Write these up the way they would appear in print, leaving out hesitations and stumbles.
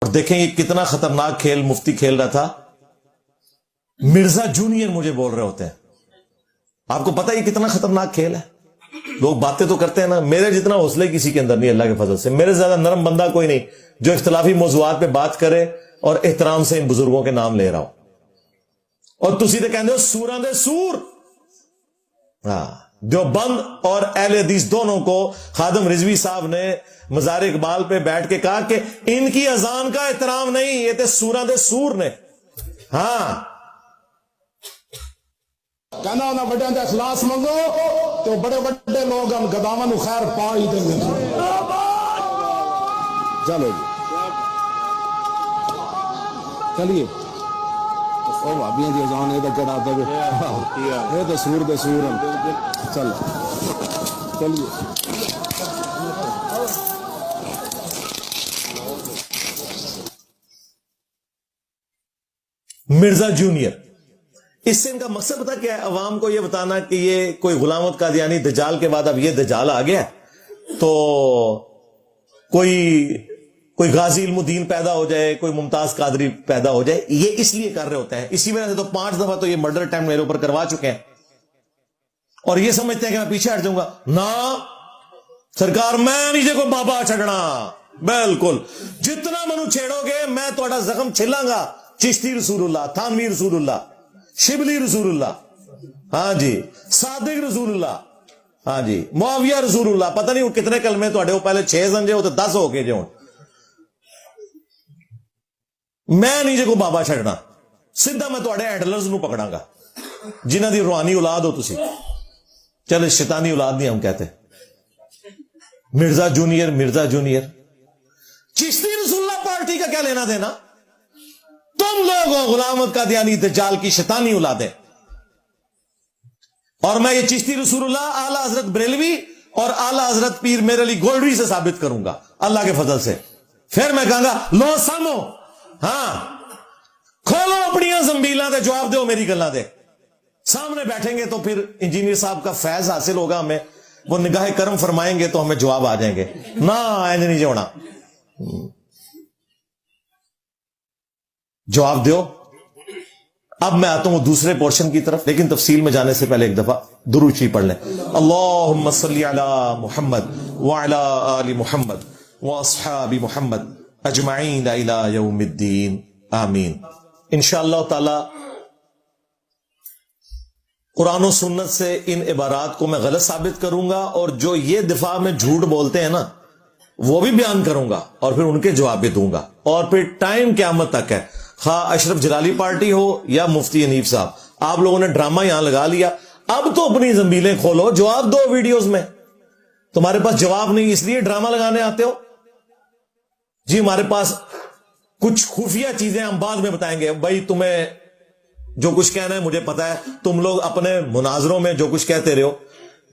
اور دیکھیں یہ کتنا خطرناک کھیل مفتی کھیل رہا تھا. مرزا جونیئر مجھے بول رہے ہوتے ہیں. آپ کو پتا یہ کتنا خطرناک کھیل ہے؟ لوگ باتیں تو کرتے ہیں نا, میرے جتنا حوصلے کسی کے اندر نہیں اللہ کے فضل سے. میرے سے زیادہ نرم بندہ کوئی نہیں جو اختلافی موضوعات پہ بات کرے اور احترام سے ان بزرگوں کے نام لے رہا ہو. اور تسی تو کہتے ہو سوراں دے سور. دیوبند اور اہل حدیث دونوں کو خادم رضوی صاحب نے مزار اقبال پہ بیٹھ کے کہا کہ ان کی اذان کا احترام نہیں, یہ تے سوراں دے سور نے. ہاں کہنا انہاں بڑیاں دا اخلاص منگو تو بڑے بڑے لوگ ہم گداواں نو خیر پا ہی دیں گے. چلو جی چلیے او بھابیاں دی اذان اے تے کہڑا دے اے تے سور دے سور ہیں. چل چلیے مرزا جونیئر. اس سے ان کا مقصد پتا کیا ہے؟ عوام کو یہ بتانا کہ یہ کوئی غلامت قادیانی دجال کے بعد اب یہ دجال آ گیا تو کوئی غازی علم الدین پیدا ہو جائے, کوئی ممتاز قادری پیدا ہو جائے. یہ اس لیے کر رہے ہوتے ہیں. اسی وجہ سے تو 5 دفعہ تو یہ مرڈر اٹیمپٹ میرے اوپر کروا چکے ہیں اور یہ سمجھتے ہیں کہ میں پیچھے ہٹ جاؤں گا. نہ سرکار, میں نیچے کو بابا چھڑنا. بالکل جتنا منو چھیڑو گے میں تھوڑا زخم چھلاں گا. چشتی رسول اللہ, تھانوی رسول اللہ, شبلی رسول اللہ, ہاں جی صادق رسول اللہ, ہاں جی معاویہ رسول اللہ. پتہ نہیں وہ کتنے کلمے تو وہ پہلے 6 سمجھے ہو تو 10 ہو گئے جو. میں نیچے کو بابا چھڑنا سیدھا میں تھوڑے ہینڈلرز نو پکڑاں گا جنہ دی روحانی اولاد ہو تسی. چلے شیطانی اولاد نہیں ہم کہتے. Mirza junior, Mirza junior. چشتی رسول اللہ پارٹی کا کیا لینا دینا؟ تم لوگ ہو غلامت قادیانی دجال کی شیطانی اولادیں. اور میں یہ چشتی رسول اللہ اعلی حضرت بریلوی اور اعلی حضرت پیر میر علی گولڈری سے ثابت کروں گا اللہ کے فضل سے. پھر میں کہوں گا لو سامو, ہاں کھولو اپنی زنبیلاں دے, جواب دو میری گلاں دے. سامنے بیٹھیں گے تو پھر انجینئر صاحب کا فیض حاصل ہوگا ہمیں, وہ نگاہ کرم فرمائیں گے تو ہمیں جواب آ جائیں گے. نہ اینج نہیں ہونا, جواب دیو. اب میں آتا ہوں دوسرے پورشن کی طرف, لیکن تفصیل میں جانے سے پہلے ایک دفعہ درود شریف پڑھ لیں. اللہم صلی علی محمد وعلی آل محمد واصحاب محمد اجمعین الی یوم الدین آمین. انشاءاللہ تعالی قرآن و سنت سے ان عبارات کو میں غلط ثابت کروں گا, اور جو یہ دفاع میں جھوٹ بولتے ہیں نا وہ بھی بیان کروں گا اور پھر ان کے جواب بھی دوں گا. اور پھر ٹائم قیامت تک ہے, خواہ اشرف جلالی پارٹی ہو یا مفتی حنیف صاحب, آپ لوگوں نے ڈرامہ یہاں لگا لیا. اب تو اپنی زنبیلیں کھولو, جواب دو ویڈیوز میں. تمہارے پاس جواب نہیں اس لیے ڈرامہ لگانے آتے ہو جی. ہمارے پاس کچھ خفیہ چیزیں ہم بعد میں بتائیں گے. بھائی تمہیں جو کچھ کہنا ہے مجھے پتا ہے, تم لوگ اپنے مناظروں میں جو کچھ کہتے رہے ہو.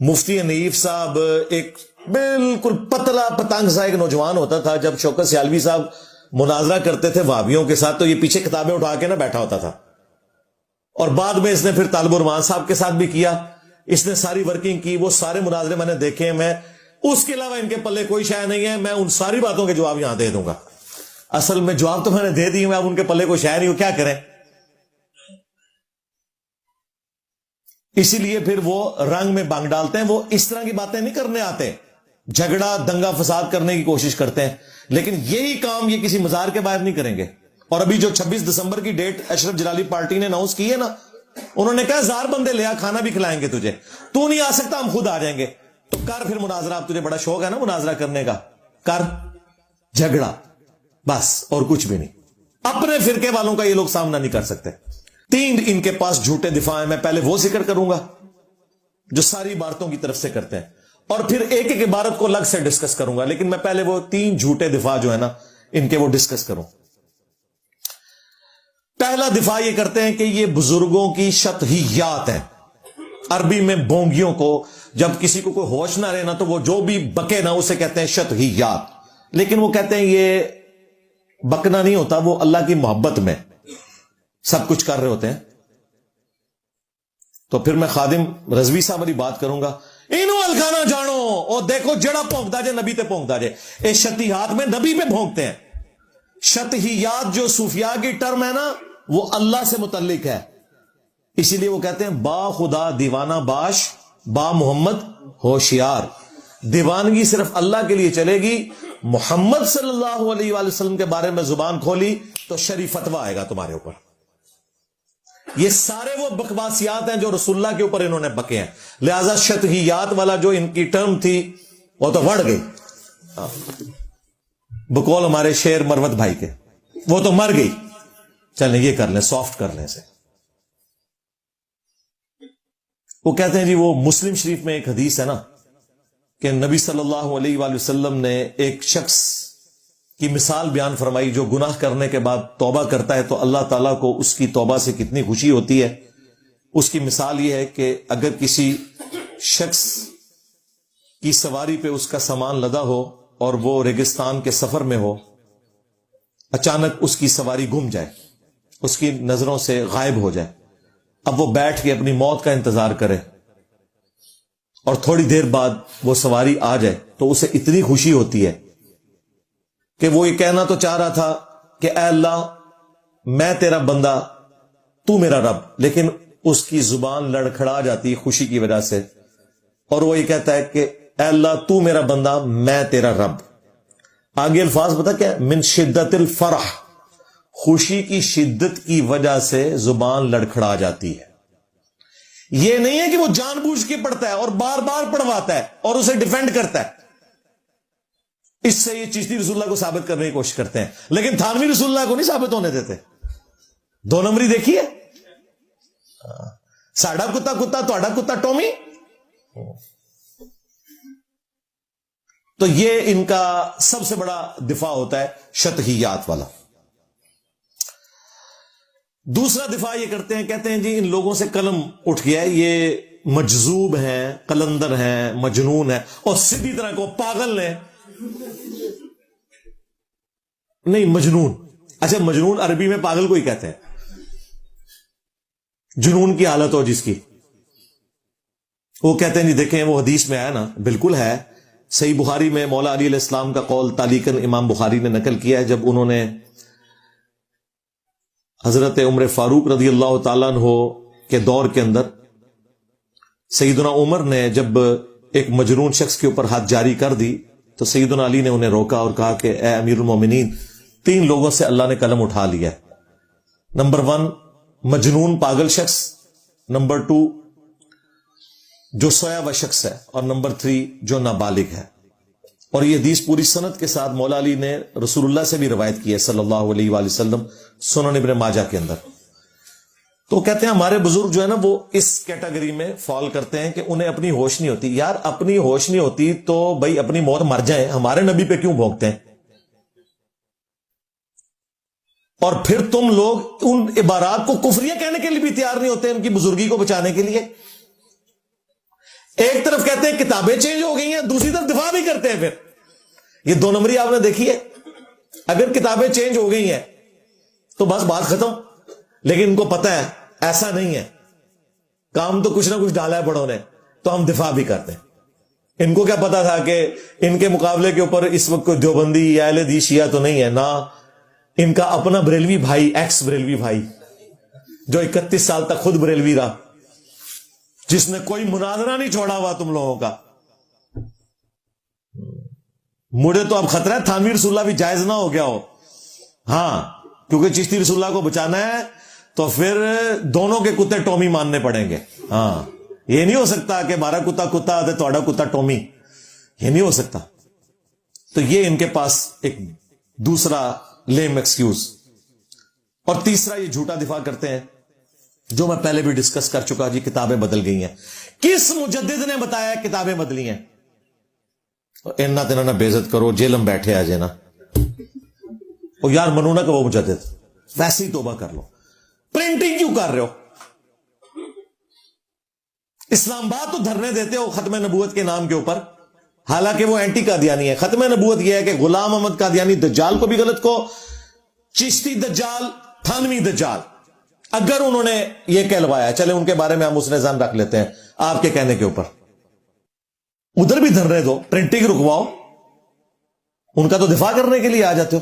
مفتی حنیف صاحب ایک بالکل پتلا پتنگ سا ایک نوجوان ہوتا تھا. جب شوکت سیالوی صاحب مناظرہ کرتے تھے وہابیوں کے ساتھ تو یہ پیچھے کتابیں اٹھا کے نہ بیٹھا ہوتا تھا. اور بعد میں اس نے پھر طالب الرحمان صاحب کے ساتھ بھی کیا. اس نے ساری ورکنگ کی, وہ سارے مناظرے میں نے دیکھے. میں اس کے علاوہ ان کے پلے کوئی شے نہیں ہے. میں ان ساری باتوں کے جواب یہاں دے دوں گا. اصل میں جواب تو میں نے دے دی, میں اب ان کے پلے کوئی شے نہیں ہو, کیا کریں. اسی لیے پھر وہ رنگ میں بانگ ڈالتے ہیں. وہ اس طرح کی باتیں نہیں کرنے آتے, جھگڑا دنگا فساد کرنے کی کوشش کرتے ہیں, لیکن یہی کام یہ کسی مزار کے باہر نہیں کریں گے. اور ابھی جو 26 دسمبر کی ڈیٹ اشرف جلالی پارٹی نے اناؤنس کی ہے نا, انہوں نے کہا 1000 بندے لیا, کھانا بھی کھلائیں گے تجھے, تو نہیں آ سکتا ہم خود آ جائیں گے. تو کر پھر مناظرہ, اب تجھے بڑا شوق ہے نا مناظرہ کرنے کا, کر جھگڑا بس, اور کچھ بھی نہیں. اپنے فرقے والوں کا یہ لوگ سامنا نہیں کر سکتے. 3 ان کے پاس جھوٹے دفاع ہیں. میں پہلے وہ ذکر کروں گا جو ساری عبارتوں کی طرف سے کرتے ہیں, اور پھر ایک ایک عبارت کو الگ سے ڈسکس کروں گا. لیکن میں پہلے وہ 3 جھوٹے دفاع جو ہے نا ان کے وہ ڈسکس کروں. پہلا دفاع یہ کرتے ہیں کہ یہ بزرگوں کی شطحیات ہیں. عربی میں بونگیوں کو, جب کسی کو کوئی ہوش نہ رہنا تو وہ جو بھی بکے نا اسے کہتے ہیں شطحیات. لیکن وہ کہتے ہیں یہ بکنا نہیں ہوتا, وہ اللہ کی محبت میں سب کچھ کر رہے ہوتے ہیں. تو پھر میں خادم رضوی صاحب والی بات کروں گا. انہوں الکانا جانو اور دیکھو جڑا پھونکتا جائے نبی تے پھونکتا جائے. اس شطحیات میں نبی پہ بھونکتے ہیں. شطحیات جو صوفیاء کی ٹرم ہے نا وہ اللہ سے متعلق ہے، اسی لیے وہ کہتے ہیں با خدا دیوانہ باش، با محمد ہوشیار. دیوانگی صرف اللہ کے لیے چلے گی، محمد صلی اللہ علیہ وآلہ وسلم کے بارے میں زبان کھولی تو شرعی فتویٰ آئے گا تمہارے اوپر. یہ سارے وہ بکواسیات ہیں جو رسول اللہ کے اوپر انہوں نے بکے ہیں. لہذا شطحیات والا جو ان کی ٹرم تھی وہ تو بڑھ گئی، بقول ہمارے شیر مروت بھائی کے، وہ تو مر گئی. چلیں یہ کر لیں، سافٹ کر لیں سے. وہ کہتے ہیں جی وہ مسلم شریف میں ایک حدیث ہے نا کہ نبی صلی اللہ علیہ وآلہ وسلم نے ایک شخص کی مثال بیان فرمائی جو گناہ کرنے کے بعد توبہ کرتا ہے تو اللہ تعالیٰ کو اس کی توبہ سے کتنی خوشی ہوتی ہے. اس کی مثال یہ ہے کہ اگر کسی شخص کی سواری پہ اس کا سامان لدا ہو اور وہ ریگستان کے سفر میں ہو، اچانک اس کی سواری گم جائے، اس کی نظروں سے غائب ہو جائے. اب وہ بیٹھ کے اپنی موت کا انتظار کرے اور تھوڑی دیر بعد وہ سواری آ جائے تو اسے اتنی خوشی ہوتی ہے کہ وہ یہ کہنا تو چاہ رہا تھا کہ اے اللہ میں تیرا بندہ تو میرا رب، لیکن اس کی زبان لڑکھڑا جاتی خوشی کی وجہ سے اور وہ یہ کہتا ہے کہ اے اللہ تو میرا بندہ میں تیرا رب. آگے الفاظ پتہ کیا؟ من شدت الفرح، خوشی کی شدت کی وجہ سے زبان لڑکھڑا جاتی ہے. یہ نہیں ہے کہ وہ جان بوجھ کے پڑھتا ہے اور بار بار پڑھواتا ہے اور اسے ڈیفینڈ کرتا ہے. اس سے یہ چشتی رسول اللہ کو ثابت کرنے کی کوشش کرتے ہیں، لیکن تھانوی رسول اللہ کو نہیں ثابت ہونے دیتے. دو نمبری دیکھیے، ساڑھا کتا کتا توڑا کتا ٹومی. تو یہ ان کا سب سے بڑا دفاع ہوتا ہے شطحیات والا. دوسرا دفاع یہ کرتے ہیں، کہتے ہیں جی ان لوگوں سے قلم اٹھ گیا ہے، یہ مجذوب ہیں، قلندر ہیں، مجنون ہیں، اور سیدھی طرح کو پاگل ہیں. نہیں مجنون، اچھا مجنون عربی میں پاگل کو ہی کہتے ہیں، جنون کی حالت ہو جس کی. وہ کہتے ہیں جی دیکھیں وہ حدیث میں آیا نا، بالکل ہے. صحیح بخاری میں مولا علی علیہ السلام کا قول تعلیقاً امام بخاری نے نقل کیا ہے، جب انہوں نے حضرت عمر فاروق رضی اللہ تعالیٰ عنہ کے دور کے اندر سیدنا عمر نے جب ایک مجنون شخص کے اوپر ہاتھ جاری کر دی تو سیدنا علی نے انہیں روکا اور کہا کہ اے امیر المومنین، 3 لوگوں سے اللہ نے قلم اٹھا لیا ہے. نمبر 1 مجنون پاگل شخص، نمبر 2 جو سویا ہوا شخص ہے، اور نمبر 3 جو نابالغ ہے. اور یہ حدیث پوری سند کے ساتھ مولا علی نے رسول اللہ سے بھی روایت کی ہے صلی اللہ علیہ وآلہ وسلم، سنن ابن ماجہ کے اندر. تو کہتے ہیں ہمارے بزرگ جو ہے نا وہ اس کیٹیگری میں فال کرتے ہیں کہ انہیں اپنی ہوش نہیں ہوتی. یار اپنی ہوش نہیں ہوتی تو بھائی اپنی موت مر جائیں، ہمارے نبی پہ کیوں بھونکتے ہیں؟ اور پھر تم لوگ ان عبارات کو کفریہ کہنے کے لیے بھی تیار نہیں ہوتے ان کی بزرگی کو بچانے کے لیے. ایک طرف کہتے ہیں کتابیں چینج ہو گئی ہیں، دوسری طرف دفاع بھی کرتے ہیں. پھر یہ 2 نمبری آپ نے دیکھی ہے. اگر کتابیں چینج ہو گئی ہیں تو بس بات ختم، لیکن ان کو پتہ ہے ایسا نہیں ہے، کام تو کچھ نہ کچھ ڈالا ہے بڑوں نے، تو ہم دفاع بھی کرتے ہیں. ان کو کیا پتا تھا کہ ان کے مقابلے کے اوپر اس وقت کوئی دیوبندی یا اہل حدیث شیعہ تو نہیں ہے، نہ ان کا اپنا بریلوی بھائی، ایکس بریلوی بھائی جو 31 سال تک خود بریلوی رہا، جس نے کوئی مناظرہ نہیں چھوڑا ہوا تم لوگوں کا. مجھے تو اب خطرہ ہے تھانوی رسول اللہ بھی جائز نہ ہو گیا ہو. ہاں کیونکہ چشتی رسول اللہ کو بچانا ہے تو پھر دونوں کے کتے ٹومی ماننے پڑیں گے. ہاں یہ نہیں ہو سکتا کہ ہمارا کتا کتا ہے توڑا کتا ٹومی، یہ نہیں ہو سکتا. تو یہ ان کے پاس ایک دوسرا لیم ایکسکیوز. اور تیسرا یہ جھوٹا دفاع کرتے ہیں جو میں پہلے بھی ڈسکس کر چکا، جی کتابیں بدل گئی ہیں. کس مجدد نے بتایا کتابیں بدلی ہیں؟ اینا تینا نہ بےعزت کرو، جیل میں بیٹھے آ جانا. اور یار منو نہ کہ وہ مجدد، ویسے ہی توبہ کر لو. پرنٹنگ کیوں کر رہے ہو؟ اسلام آباد تو دھرنے دیتے ہو ختم نبوت کے نام کے اوپر، حالانکہ وہ اینٹی قادیانی ہے. ختم نبوت یہ ہے کہ غلام احمد قادیانی دجال کو بھی غلط کو، چشتی دجال، تھانوی دجال، اگر انہوں نے یہ کہلوایا، چلے ان کے بارے میں ہم اس نے زن رکھ لیتے ہیں آپ کے کہنے کے اوپر. ادھر بھی دھرنے دو، پرنٹنگ رکواؤ، ان کا تو دفاع کرنے کے لیے آ جاتے ہو.